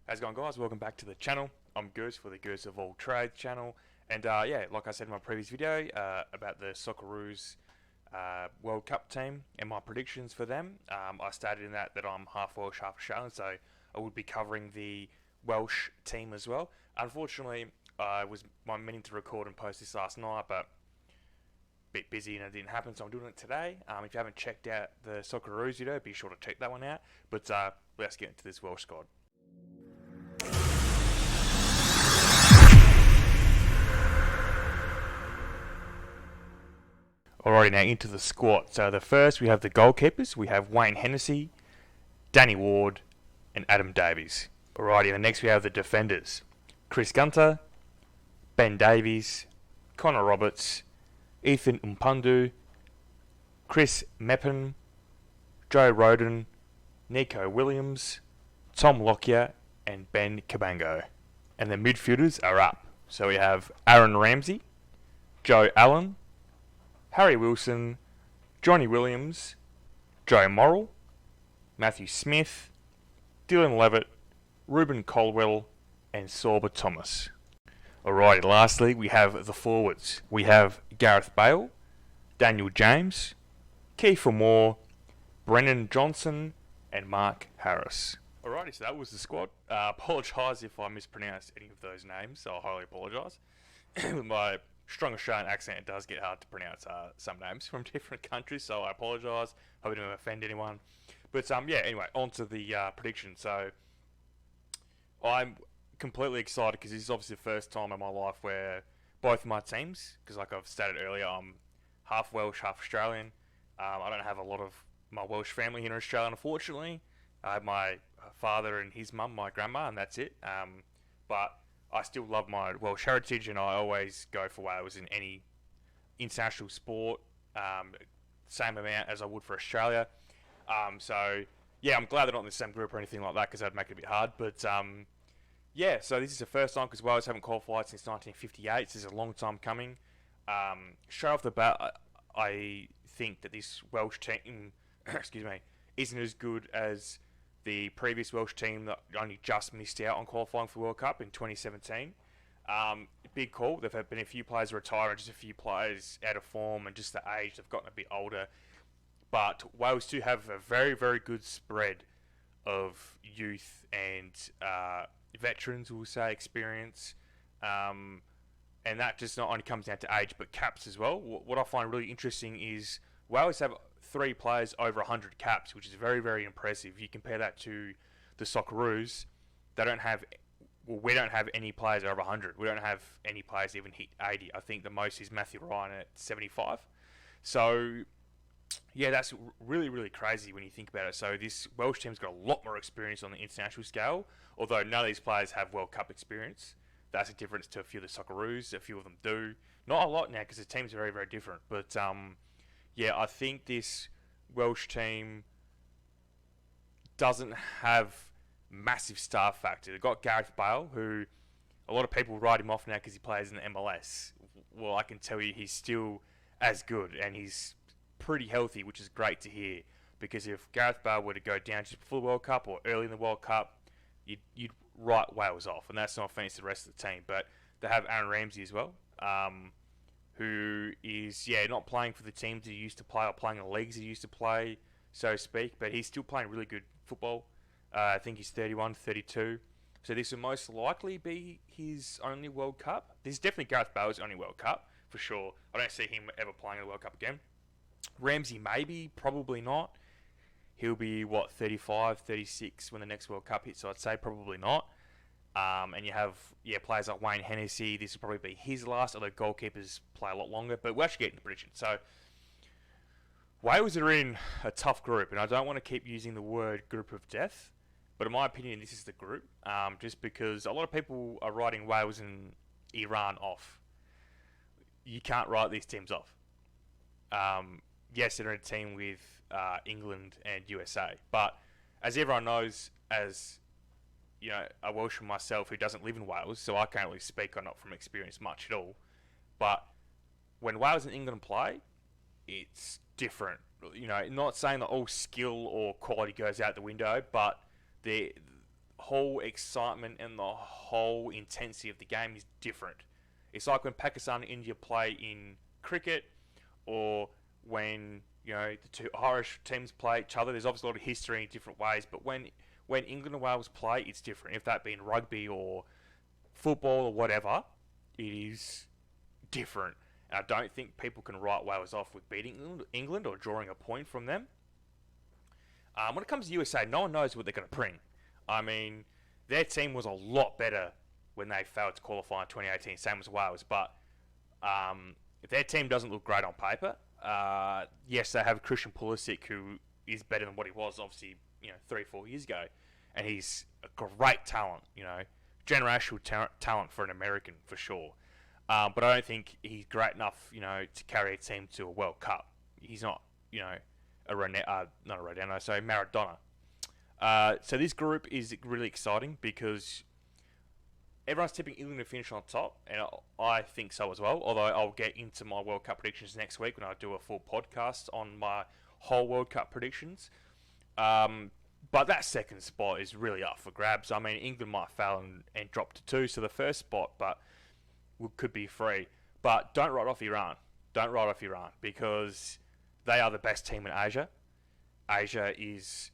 How's it going, guys? Welcome back to the channel. I'm Goose for the Goose of All Trades channel. And like I said in my previous video about the Socceroos World Cup team and my predictions for them, I stated in that I'm half Welsh, half Australian, so I would be covering the Welsh team as well. Unfortunately, I was meaning to record and post this last night, but a bit busy and it didn't happen, so I'm doing it today. If you haven't checked out the Socceroos video, be sure to check that one out. But let's get into this Welsh squad. Alrighty, now into the squad. So the first, we have the goalkeepers. We have Wayne Hennessy, Danny Ward, and Adam Davies. Alrighty, and the next we have the defenders. Chris Gunter, Ben Davies, Connor Roberts, Ethan Umpundu, Chris Meppen, Joe Roden, Nico Williams, Tom Lockyer, and Ben Cabango. And the midfielders are up. So we have Aaron Ramsey, Joe Allen, Harry Wilson, Johnny Williams, Joe Morrell, Matthew Smith, Dylan Levitt, Ruben Colwell, and Sorba Thomas. Alrighty, lastly, we have the forwards. We have Gareth Bale, Daniel James, Kiefer Moore, Brennan Johnson, and Mark Harris. Alrighty, so that was the squad. Apologise if I mispronounced any of those names, so I highly apologise. With my strong Australian accent, it does get hard to pronounce some names from different countries, so I apologise. Hope I didn't offend anyone. But anyway, on to the prediction. So I'm completely excited because this is obviously the first time in my life where both of my teams, because like I've stated earlier, I'm half Welsh, half Australian. I don't have a lot of my Welsh family here in Australia, unfortunately. I have my father and his mum, my grandma, and that's it. But I still love my Welsh heritage, and I always go for Wales in any international sport, same amount as I would for Australia. So I'm glad they're not in the same group or anything like that, because that'd make it a bit hard. But so this is the first time, because Wales haven't qualified since 1958. This is a long time coming. Straight off the bat, I think that this Welsh team, isn't as good as the previous Welsh team that only just missed out on qualifying for the World Cup in 2017. Big call. There have been a few players retire and just a few players out of form, and just the age, they've gotten a bit older. But Wales do have a very, very good spread of youth and veterans, we'll say, experience. And that just not only comes down to age, but caps as well. What I find really interesting is Wales have 3 players over 100 caps, which is very, very impressive. You compare that to the Socceroos, we don't have any players over 100. We don't have any players even hit 80. I think the most is Matthew Ryan at 75. So that's really, really crazy when you think about it. So this Welsh team's got a lot more experience on the international scale, although none of these players have World Cup experience. That's a difference to a few of the Socceroos. A few of them do. Not a lot now, because the team's very, very different. But I think this Welsh team doesn't have massive star factor. They've got Gareth Bale, who a lot of people write him off now because he plays in the MLS. Well, I can tell you he's still as good, and he's pretty healthy, which is great to hear. Because if Gareth Bale were to go down just before the World Cup or early in the World Cup, you'd write Wales off, and that's not offense to the rest of the team. But they have Aaron Ramsey as well, who is not playing for the teams he used to play or playing in the leagues he used to play, so to speak, but he's still playing really good football. I think he's 31, 32. So this will most likely be his only World Cup. This is definitely Gareth Bale's only World Cup, for sure. I don't see him ever playing in the World Cup again. Ramsey maybe, probably not. He'll be, 35, 36 when the next World Cup hits, so I'd say probably not. And you have players like Wayne Hennessy. This will probably be his last, although goalkeepers play a lot longer. But we'll actually get into the prediction. So Wales are in a tough group, and I don't want to keep using the word group of death, but in my opinion, this is the group. Just because a lot of people are writing Wales and Iran off. You can't write these teams off. Yes, they're in a team with England and USA, but as everyone knows, as a Welshman myself who doesn't live in Wales, so I can't really speak on it from experience much at all. But when Wales and England play, it's different. Not saying that all skill or quality goes out the window, but whole excitement and the whole intensity of the game is different. It's like when Pakistan and India play in cricket, or when the two Irish teams play each other. There's obviously a lot of history in different ways, but when England and Wales play, it's different. If that be in rugby or football or whatever, it is different. And I don't think people can write Wales off with beating England or drawing a point from them. When it comes to USA, no one knows what they're going to bring. I mean, their team was a lot better when they failed to qualify in 2018, same as Wales. But if their team doesn't look great on paper, yes, they have Christian Pulisic, who is better than what he was, obviously, 3-4 years ago, and he's a great talent, generational talent for an American for sure. But I don't think he's great enough, to carry a team to a World Cup. He's not, Maradona. So this group is really exciting because everyone's tipping England to finish on top, and I think so as well. Although I'll get into my World Cup predictions next week when I do a full podcast on my whole World Cup predictions. But that second spot is really up for grabs. I mean, England might fail and drop to 2, so the first spot, but could be free. But don't write off Iran. Don't write off Iran because they are the best team in Asia. Asia is,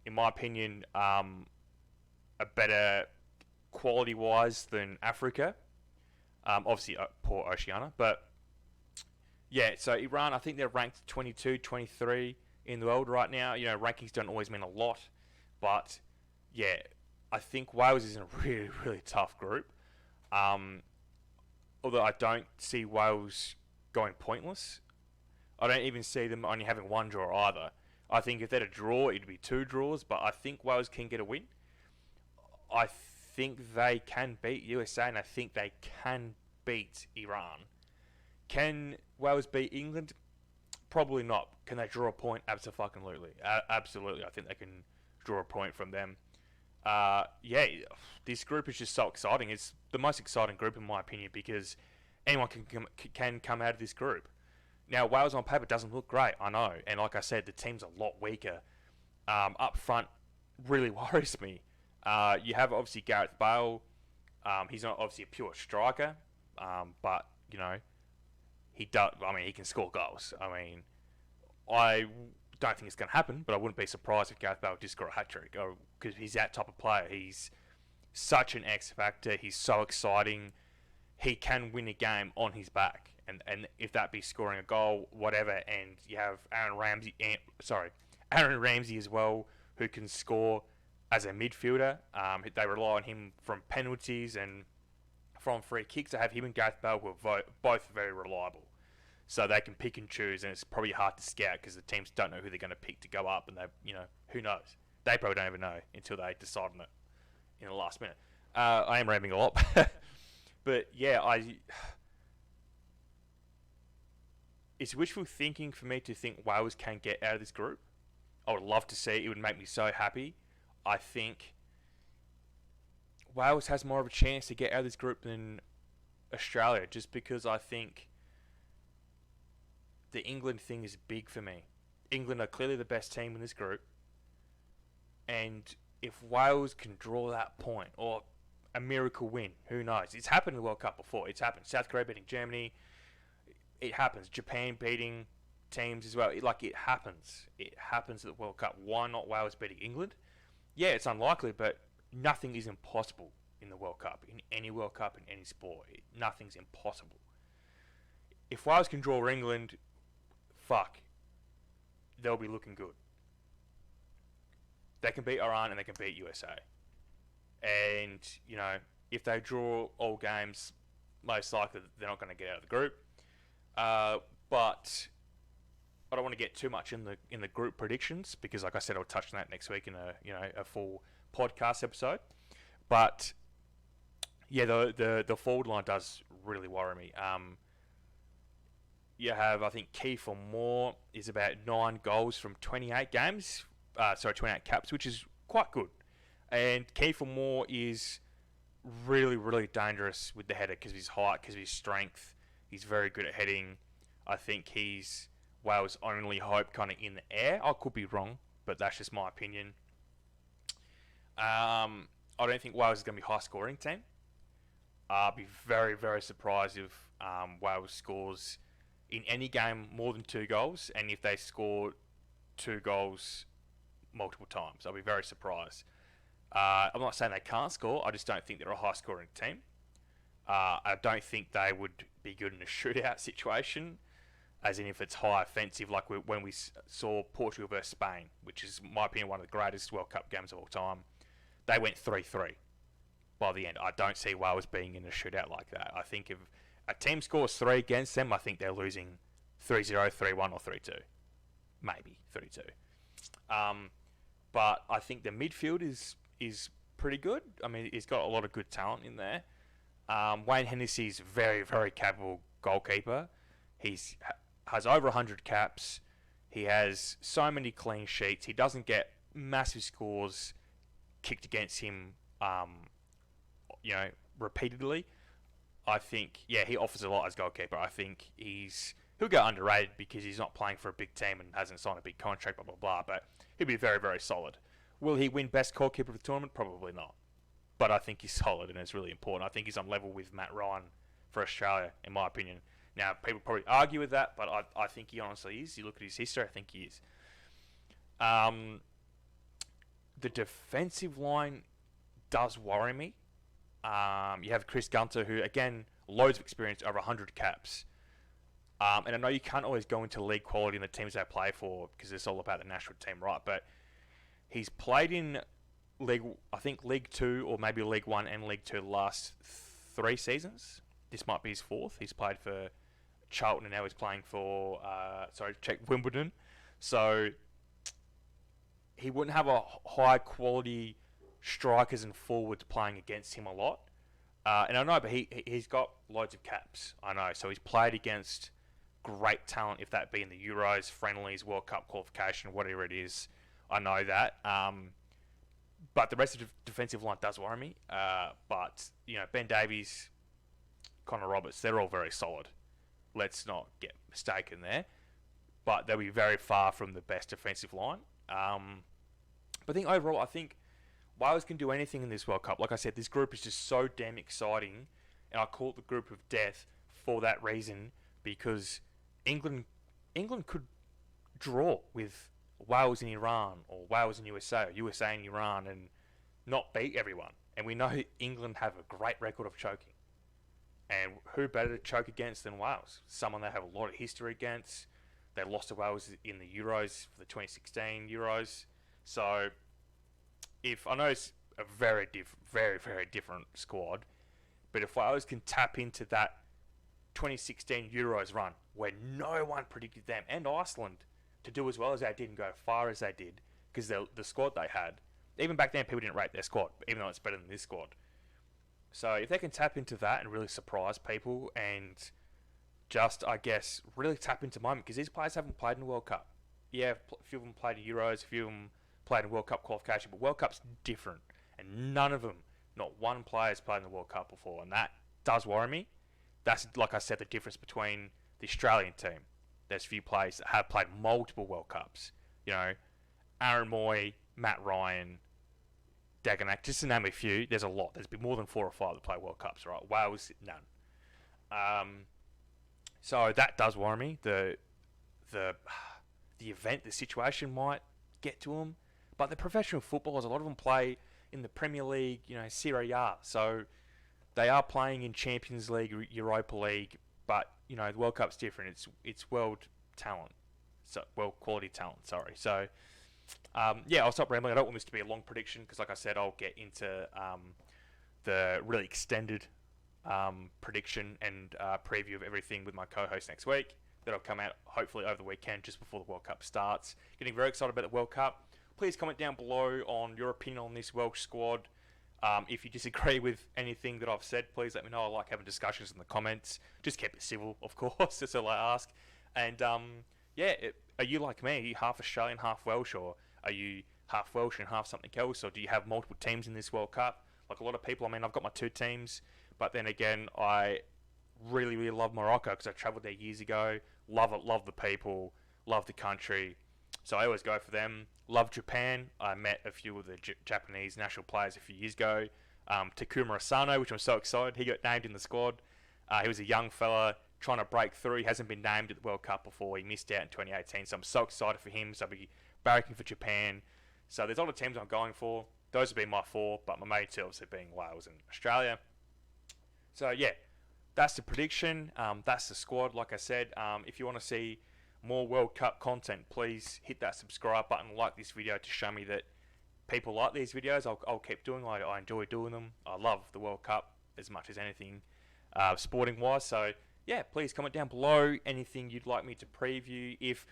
in my opinion, a better quality-wise than Africa. Obviously, poor Oceania. But, yeah, so Iran, I think they're ranked 22, 23 in the world right now. Rankings don't always mean a lot. But, yeah, I think Wales is in a really, really tough group. Although I don't see Wales going pointless. I don't even see them only having one draw either. I think if they're to draw, it'd be 2 draws. But I think Wales can get a win. I think they can beat USA, and I think they can beat Iran. Can Wales beat England? Probably not. Can they draw a point? Absolutely. Absolutely. I think they can draw a point from them. This group is just so exciting. It's the most exciting group in my opinion because anyone can come out of this group. Now, Wales on paper doesn't look great, I know. And like I said, the team's a lot weaker. Up front really worries me. You have obviously Gareth Bale. He's not obviously a pure striker, but he does. I mean, he can score goals. I mean, I don't think it's going to happen, but I wouldn't be surprised if Gareth Bale did score a hat trick because he's that type of player. He's such an X factor. He's so exciting. He can win a game on his back, and if that be scoring a goal, whatever. And you have Aaron Ramsey as well, who can score as a midfielder. They rely on him from penalties and from free kicks. They have him and Gareth Bale, who are both very reliable. So they can pick and choose, and it's probably hard to scout because the teams don't know who they're going to pick to go up, and who knows? They probably don't even know until they decide on it in the last minute. I am rambling a lot, but yeah, it's wishful thinking for me to think Wales can get out of this group. I would love to see it. It would make me so happy. I think Wales has more of a chance to get out of this group than Australia, just because I think the England thing is big for me. England are clearly the best team in this group, and if Wales can draw that point or a miracle win, who knows? It's happened in the World Cup before. It's happened. South Korea beating Germany. It happens. Japan beating teams as well. It happens. It happens at the World Cup. Why not Wales beating England? Yeah, it's unlikely, but nothing is impossible in the World Cup. In any World Cup, in any sport, nothing's impossible. If Wales can draw England, they'll be looking good. They can beat Iran and they can beat USA. And, if they draw all games, most likely they're not going to get out of the group. But I don't want to get too much in the group predictions because, like I said, I'll touch on that next week in a full podcast episode. But yeah, the forward line does really worry me. You have, I think, Kiefer Moore is about 9 goals from 28 games. 28 caps, which is quite good. And Kiefer Moore is really, really dangerous with the header because of his height, because of his strength. He's very good at heading. I think he's Wales' only hope kind of in the air. I could be wrong, but that's just my opinion. I don't think Wales is going to be a high scoring team. I'll be very, very surprised if Wales scores in any game more than 2 goals, and if they score 2 goals multiple times, I'll be very surprised. I'm not saying they can't score, I just don't think they're a high scoring team. I don't think they would be good in a shootout situation, as in if it's high offensive, like when we saw Portugal versus Spain, which is, in my opinion, one of the greatest World Cup games of all time. They went 3-3 by the end. I don't see Wales being in a shootout like that. I think if a team scores 3 against them, I think they're losing 3-0, 3-1 or 3-2. Maybe 3-2. But I think the midfield is pretty good. I mean, he's got a lot of good talent in there. Wayne Hennessy's very, very capable goalkeeper. He's has over 100 caps. He has so many clean sheets. He doesn't get massive scores kicked against him, repeatedly. I think, he offers a lot as goalkeeper. I think he'll go underrated because he's not playing for a big team and hasn't signed a big contract, blah, blah, blah. But he'll be very, very solid. Will he win best goalkeeper of the tournament? Probably not. But I think he's solid and it's really important. I think he's on level with Matt Ryan for Australia, in my opinion. Now, people probably argue with that, but I think he honestly is. You look at his history, I think he is. The defensive line does worry me. You have Chris Gunter, who, again, loads of experience, over 100 caps. And I know you can't always go into league quality in the teams they play for because it's all about the national team, right? But he's played in League 2 or maybe League 1 and League 2 the last 3 seasons. This might be his 4th. He's played for Charlton and now he's playing for Czech Wimbledon. So he wouldn't have a high quality strikers and forwards playing against him a lot. And I know, but he's got loads of caps. I know. So he's played against great talent, if that be in the Euros, friendlies, World Cup qualification, whatever it is. I know that. But the rest of the defensive line does worry me. But, Ben Davies, Connor Roberts, they're all very solid. Let's not get mistaken there. But they'll be very far from the best defensive line. But I think overall, Wales can do anything in this World Cup. Like I said, this group is just so damn exciting. And I call it the group of death for that reason. Because England could draw with Wales and Iran, or Wales and USA, or USA and Iran, and not beat everyone. And we know England have a great record of choking. And who better to choke against than Wales? Someone they have a lot of history against. They lost to Wales in the Euros, for the 2016 Euros. So, I know it's a very, very different squad, but if Wales can tap into that 2016 Euros run, where no one predicted them, and Iceland, to do as well as they did and go as far as they did, because the squad they had, even back then people didn't rate their squad, even though it's better than this squad. So if they can tap into that and really surprise people and just, I guess, really tap into moment, because these players haven't played in the World Cup. Yeah, a few of them played in Euros, a few of them played in World Cup qualification, but World Cup's different, and none of them, not one player has played in the World Cup before, and that does worry me. That's, like I said, the difference between the Australian team. There's a few players that have played multiple World Cups. Aaron Moy, Matt Ryan, Dagonak, just to name a few. There's a lot. There's been more than 4 or 5 that play World Cups, right? Wales, none. So that does worry me. The event, the situation might get to them. But they're professional footballers. A lot of them play in the Premier League, Serie A. So they are playing in Champions League, Europa League. But, the World Cup's different. It's world talent. So, world quality talent, sorry. So, I'll stop rambling. I don't want this to be a long prediction because, like I said, I'll get into the really extended prediction and preview of everything with my co-host next week. That'll come out hopefully over the weekend just before the World Cup starts. Getting very excited about the World Cup. Please comment down below on your opinion on this Welsh squad. If you disagree with anything that I've said, please let me know. I like having discussions in the comments. Just keep it civil, of course. That's all I ask. And are you like me? Are you half Australian, half Welsh, or are you half Welsh and half something else, or do you have multiple teams in this World Cup? Like a lot of people, I've got my 2 teams, but then again, I really, really love Morocco because I travelled there years ago. Love it, love the people, love the country. So I always go for them. Love Japan. I met a few of the Japanese national players a few years ago. Takuma Asano, which I'm so excited. He got named in the squad. He was a young fella trying to break through. He hasn't been named at the World Cup before. He missed out in 2018. So I'm so excited for him. So I'll be barracking for Japan. So there's a lot of teams I'm going for. Those have been my 4, but my main 2 obviously being Wales and Australia. So yeah, that's the prediction. That's the squad. Like I said, if you want to see more World Cup content, please hit that subscribe button, like this video to show me that people like these videos. I'll keep doing them. I enjoy doing them. I love the World Cup as much as anything sporting wise. So yeah, please comment down below anything you'd like me to preview. If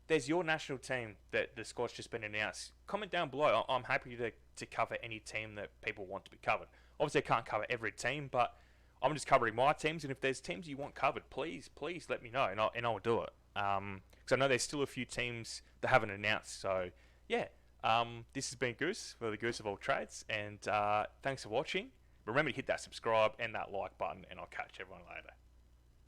there's your national team that the squad's just been announced, comment down below. I'm happy to cover any team that people want to be covered. Obviously I can't cover every team, but I'm just covering my teams, and if there's teams you want covered, please let me know, and I'll do it. Because I know there's still a few teams that haven't announced. So yeah, this has been Goose for the Goose of All Trades, and thanks for watching. Remember to hit that subscribe and that like button, and I'll catch everyone later.